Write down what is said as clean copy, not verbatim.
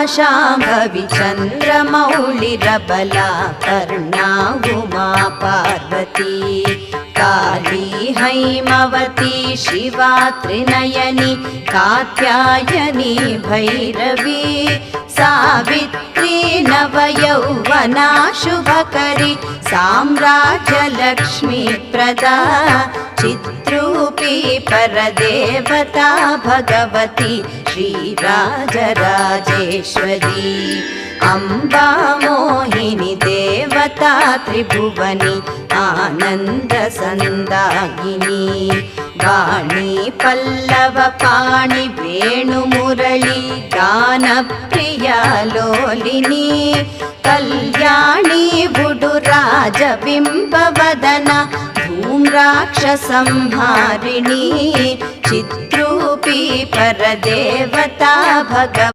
शाम्भवी चन्द्रमौळिरबला कर्णा उमा पार्वती काली हैमवती शिवा त्रिनयनी कात्यायनी भैरवी सावित्री नवयौवना शुभकरी साम्राज्यलक्ष्मी प्रदा चिद्रूपी परदेवता भगवती श्रीराजराजेश्वरी अम्बा मोहिनी देवता त्रिभुवनी आनन्दसन्दायिनी वाणी पल्लव पाणि वेणुमुरळी गानप्रिया लोलिनी कल्याणी बुडुराजबिम्बवदना धूम्राक्षसंहारिणी चिद्रूपी परदेवता भगवती